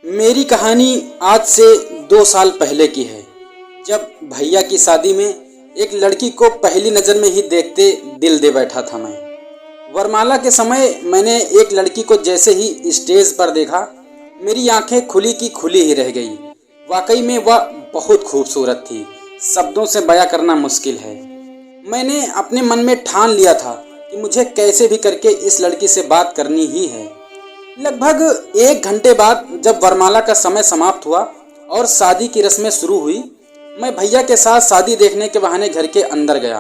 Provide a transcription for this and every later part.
मेरी कहानी आज से 2 साल पहले की है, जब भैया की शादी में एक लड़की को पहली नज़र में ही देखते दिल दे बैठा था मैं। वरमाला के समय मैंने एक लड़की को जैसे ही स्टेज पर देखा, मेरी आंखें खुली की खुली ही रह गई। वाकई में वह बहुत खूबसूरत थी, शब्दों से बयां करना मुश्किल है। मैंने अपने मन में ठान लिया था कि मुझे कैसे भी करके इस लड़की से बात करनी ही है। लगभग 1 घंटे बाद जब वरमाला का समय समाप्त हुआ और शादी की रस्में शुरू हुई, मैं भैया के साथ शादी देखने के बहाने घर के अंदर गया।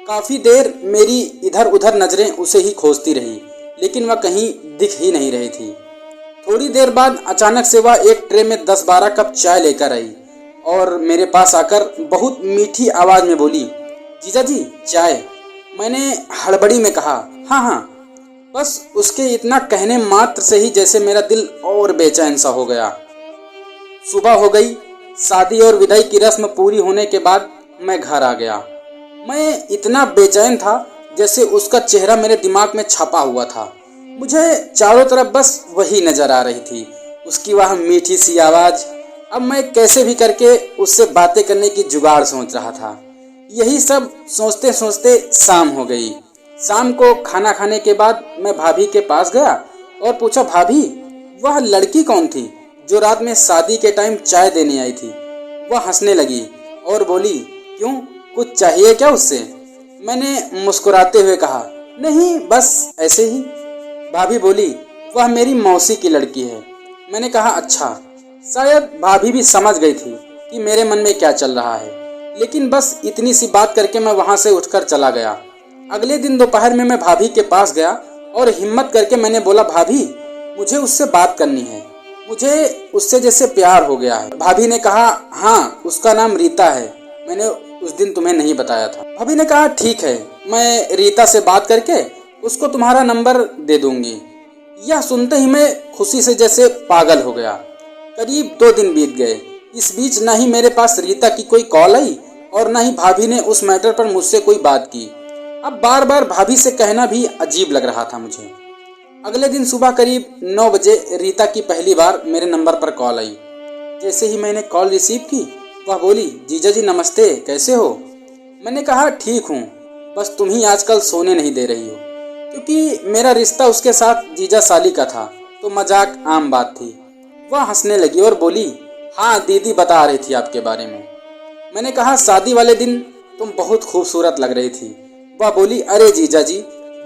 काफ़ी देर मेरी इधर उधर नज़रें उसे ही खोजती रही, लेकिन वह कहीं दिख ही नहीं रही थी। थोड़ी देर बाद अचानक से वह एक ट्रे में 10-12 कप चाय लेकर आई और मेरे पास आकर बहुत मीठी आवाज़ में बोली, जीजा जी चाय। मैंने हड़बड़ी में कहा, हाँ हाँ। बस उसके इतना कहने मात्र से ही जैसे मेरा दिल और बेचैन सा हो गया। सुबह हो गई। शादी और विदाई की रस्म पूरी होने के बाद मैं घर आ गया। मैं इतना बेचैन था जैसे उसका चेहरा मेरे दिमाग में छपा हुआ था। मुझे चारों तरफ बस वही नजर आ रही थी, उसकी वह मीठी सी आवाज़। अब मैं कैसे भी करके उससे बातें करने की जुगाड़ सोच रहा था। यही सब सोचते सोचते शाम हो गई। शाम को खाना खाने के बाद मैं भाभी के पास गया और पूछा, भाभी वह लड़की कौन थी जो रात में शादी के टाइम चाय देने आई थी? वह हंसने लगी और बोली, क्यों, कुछ चाहिए क्या उससे? मैंने मुस्कुराते हुए कहा, नहीं बस ऐसे ही। भाभी बोली, वह मेरी मौसी की लड़की है। मैंने कहा, अच्छा। शायद भाभी भी समझ गई थी कि मेरे मन में क्या चल रहा है, लेकिन बस इतनी सी बात करके मैं वहाँ से उठकर चला गया। अगले दिन दोपहर में मैं भाभी के पास गया और हिम्मत करके मैंने बोला, भाभी मुझे उससे बात करनी है, मुझे उससे जैसे प्यार हो गया है। भाभी ने कहा, हाँ उसका नाम रीता है, मैंने उस दिन तुम्हें नहीं बताया था। भाभी ने कहा, ठीक है, मैं रीता से बात करके उसको तुम्हारा नंबर दे दूंगी। यह सुनते ही मैं खुशी से जैसे पागल हो गया। करीब 2 दिन बीत गए। इस बीच न ही मेरे पास रीता की कोई कॉल आई और न ही भाभी ने उस मैटर पर मुझसे कोई बात की। अब बार बार भाभी से कहना भी अजीब लग रहा था मुझे। अगले दिन सुबह करीब 9 बजे रीता की पहली बार मेरे नंबर पर कॉल आई। जैसे ही मैंने कॉल रिसीव की, वह बोली, जीजा जी नमस्ते, कैसे हो? मैंने कहा, ठीक हूँ, बस तुम ही आजकल सोने नहीं दे रही हो। क्योंकि मेरा रिश्ता उसके साथ जीजा साली का था तो मजाक आम बात थी। वह हंसने लगी और बोली, हाँ दीदी बता रही थी आपके बारे में। मैंने कहा, शादी वाले दिन तुम बहुत खूबसूरत लग रही थी। वह बोली, अरे जीजा जी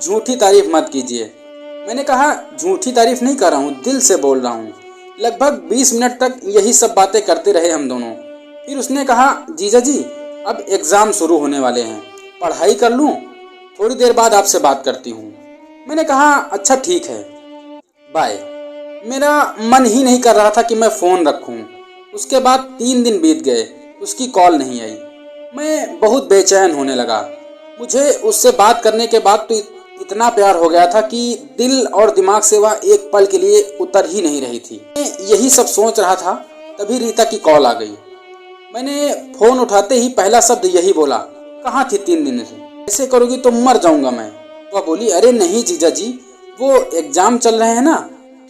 झूठी तारीफ मत कीजिए। मैंने कहा, झूठी तारीफ नहीं कर रहा हूँ, दिल से बोल रहा हूँ। लगभग 20 मिनट तक यही सब बातें करते रहे हम दोनों। फिर उसने कहा, जीजा जी अब एग्ज़ाम शुरू होने वाले हैं, पढ़ाई कर लूँ, थोड़ी देर बाद आपसे बात करती हूँ। मैंने कहा, अच्छा ठीक है, बाय। मेरा मन ही नहीं कर रहा था कि मैं फ़ोन रखूँ। उसके बाद 3 दिन बीत गए, उसकी कॉल नहीं आई। मैं बहुत बेचैन होने लगा। मुझे उससे बात करने के बाद तो इतना प्यार हो गया था कि दिल और दिमाग से वह एक पल के लिए उतर ही नहीं रही थी। मैं यही सब सोच रहा था, तभी रीता की कॉल आ गई। मैंने फ़ोन उठाते ही पहला शब्द यही बोला, कहाँ थी 3 दिन से? ऐसे करोगी तो मर जाऊंगा मैं। वह बोली, अरे नहीं जीजा जी, वो एग्ज़ाम चल रहे हैं ना,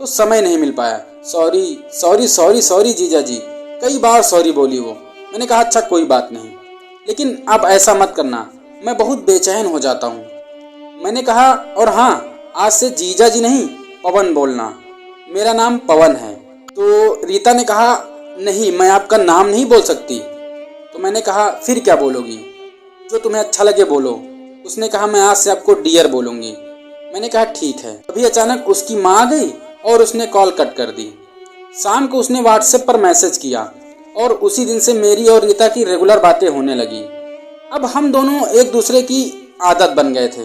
तो समय नहीं मिल पाया। सॉरी सॉरी सॉरी सॉरी जीजा जी, कई बार सॉरी बोली वो। मैंने कहा, अच्छा कोई बात नहीं, लेकिन अब ऐसा मत करना, मैं बहुत बेचैन हो जाता हूँ। मैंने कहा, और हाँ आज से जीजा जी नहीं पवन बोलना, मेरा नाम पवन है। तो रीता ने कहा, नहीं मैं आपका नाम नहीं बोल सकती। तो मैंने कहा, फिर क्या बोलोगी? जो तुम्हें अच्छा लगे बोलो। उसने कहा, मैं आज से आपको डियर बोलूँगी। मैंने कहा, ठीक है। अभी अचानक उसकी माँ आ गई और उसने कॉल कट कर दी। शाम को उसने व्हाट्सएप पर मैसेज किया और उसी दिन से मेरी और रीता की रेगुलर बातें होने लगी। अब हम दोनों एक दूसरे की आदत बन गए थे।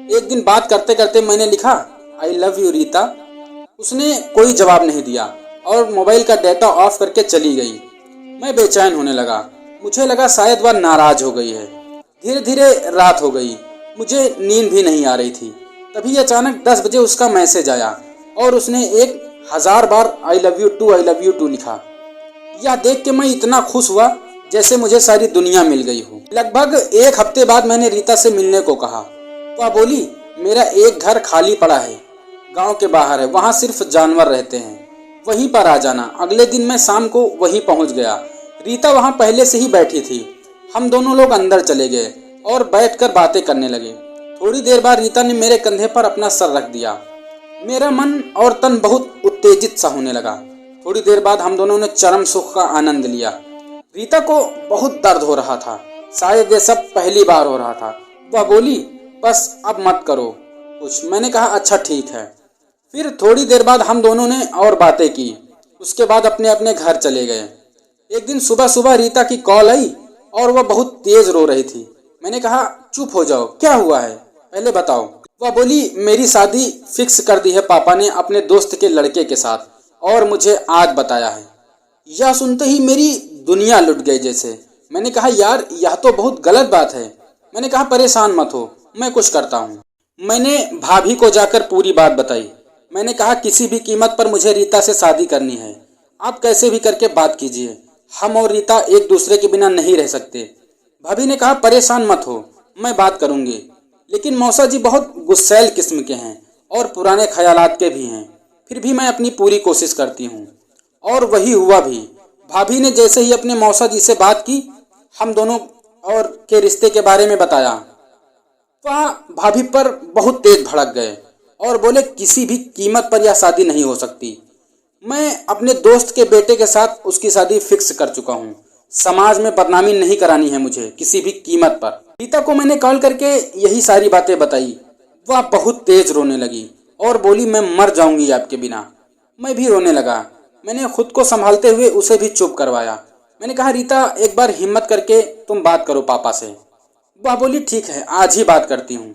एक दिन बात करते करते मैंने लिखा, आई लव यू रीता। उसने कोई जवाब नहीं दिया और मोबाइल का डेटा ऑफ करके चली गई। मैं बेचैन होने लगा। मुझे लगा शायद वह नाराज हो गई है। धीरे धीरे रात हो गई, मुझे नींद भी नहीं आ रही थी। तभी अचानक 10 बजे उसका मैसेज आया और उसने 1000 बार आई लव यू टू लिखा। यह देख के मैं इतना खुश हुआ जैसे मुझे सारी दुनिया मिल गई हो। लगभग 1 हफ्ते बाद मैंने रीता से मिलने को कहा। वह बोली, मेरा एक घर खाली पड़ा है, गांव के बाहर है, वहाँ सिर्फ जानवर रहते हैं, वहीं पर आ जाना। अगले दिन मैं शाम को वहीं पहुंच गया। रीता वहां पहले से ही बैठी थी। हम दोनों लोग अंदर चले गए और बैठकर बातें करने लगे। थोड़ी देर बाद रीता ने मेरे कंधे पर अपना सर रख दिया। मेरा मन और तन बहुत उत्तेजित सा होने लगा। थोड़ी देर बाद हम दोनों ने चरम सुख का आनंद लिया। रीता को बहुत दर्द हो रहा था। शायद ये सब पहली बार हो रहा था। वह बोली, बस अब मत करो कुछ। मैंने कहा अच्छा ठीक है। फिर थोड़ी देर बाद हम दोनों ने और बातें की। उसके बाद अपने अपने घर चले गए। एक दिन सुबह सुबह रीता की कॉल आई और वह बहुत तेज रो रही थी। मैंने कहा चुप हो जाओ, क्या हुआ है पहले बताओ। वह बोली, मेरी शादी फिक्स कर दी है पापा ने अपने दोस्त के लड़के के साथ, और मुझे आज बताया है। यह सुनते ही मेरी दुनिया लुट गई जैसे। मैंने कहा यार यह तो बहुत गलत बात है। मैंने कहा परेशान मत हो, मैं कुछ करता हूँ। मैंने भाभी को जाकर पूरी बात बताई। मैंने कहा किसी भी कीमत पर मुझे रीता से शादी करनी है। आप कैसे भी करके बात कीजिए, हम और रीता एक दूसरे के बिना नहीं रह सकते। भाभी ने कहा परेशान मत हो, मैं बात करूंगी। लेकिन मौसा जी बहुत गुस्सैल किस्म के हैं और पुराने ख्यालात के भी हैं। फिर भी मैं अपनी पूरी कोशिश करती हूँ। और वही हुआ भी। भाभी ने जैसे ही अपने मौसा जी से बात की, हम दोनों और के रिश्ते के बारे में बताया, वह भाभी पर बहुत तेज भड़क गए और बोले किसी भी कीमत पर यह शादी नहीं हो सकती। मैं अपने दोस्त के बेटे के साथ उसकी शादी फिक्स कर चुका हूँ। समाज में बदनामी नहीं करानी है मुझे किसी भी कीमत पर। रीता को मैंने कॉल करके यही सारी बातें बताई। वह बहुत तेज रोने लगी और बोली मैं मर जाऊंगी आपके बिना। मैं भी रोने लगा। मैंने खुद को संभालते हुए उसे भी चुप करवाया। मैंने कहा रीता एक बार हिम्मत करके तुम बात करो पापा से। वह बोली ठीक है, आज ही बात करती हूँ।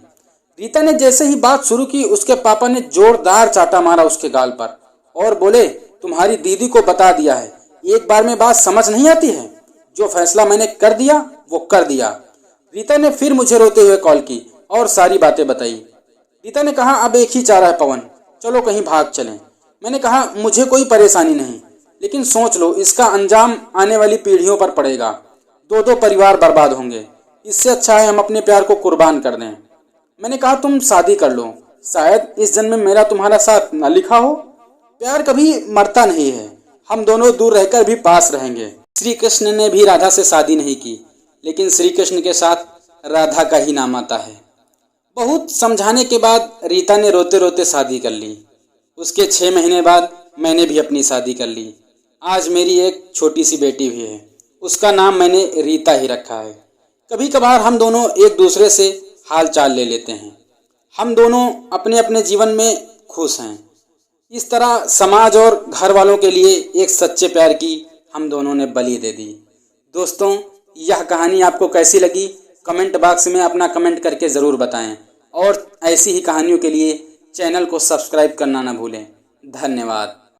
रीता ने जैसे ही बात शुरू की, उसके पापा ने जोरदार चाटा मारा उसके गाल पर और बोले तुम्हारी दीदी को बता दिया है, एक बार में बात समझ नहीं आती है। जो फैसला मैंने कर दिया वो कर दिया। रीता ने फिर मुझे रोते हुए कॉल की और सारी बातें बताई। रीता ने कहा अब एक ही चारा है पवन, चलो कहीं भाग चलें। मैंने कहा मुझे कोई परेशानी नहीं, लेकिन सोच लो इसका अंजाम आने वाली पीढ़ियों पर पड़ेगा। दो दो परिवार बर्बाद होंगे। इससे अच्छा है हम अपने प्यार को कुर्बान कर दें। मैंने कहा तुम शादी कर लो, शायद इस जन्म में मेरा तुम्हारा साथ न लिखा हो। प्यार कभी मरता नहीं है, हम दोनों दूर रहकर भी पास रहेंगे। श्री कृष्ण ने भी राधा से शादी नहीं की, लेकिन श्री कृष्ण के साथ राधा का ही नाम आता है। बहुत समझाने के बाद रीता ने रोते रोते शादी कर ली। उसके 6 महीने बाद मैंने भी अपनी शादी कर ली। आज मेरी एक छोटी सी बेटी भी है, उसका नाम मैंने रीता ही रखा है। कभी कभार हम दोनों एक दूसरे से हाल चाल ले लेते हैं। हम दोनों अपने अपने जीवन में खुश हैं। इस तरह समाज और घर वालों के लिए एक सच्चे प्यार की हम दोनों ने बलि दे दी। दोस्तों, यह कहानी आपको कैसी लगी कमेंट बॉक्स में अपना कमेंट करके ज़रूर बताएं और ऐसी ही कहानियों के लिए चैनल को सब्सक्राइब करना ना भूलें। धन्यवाद।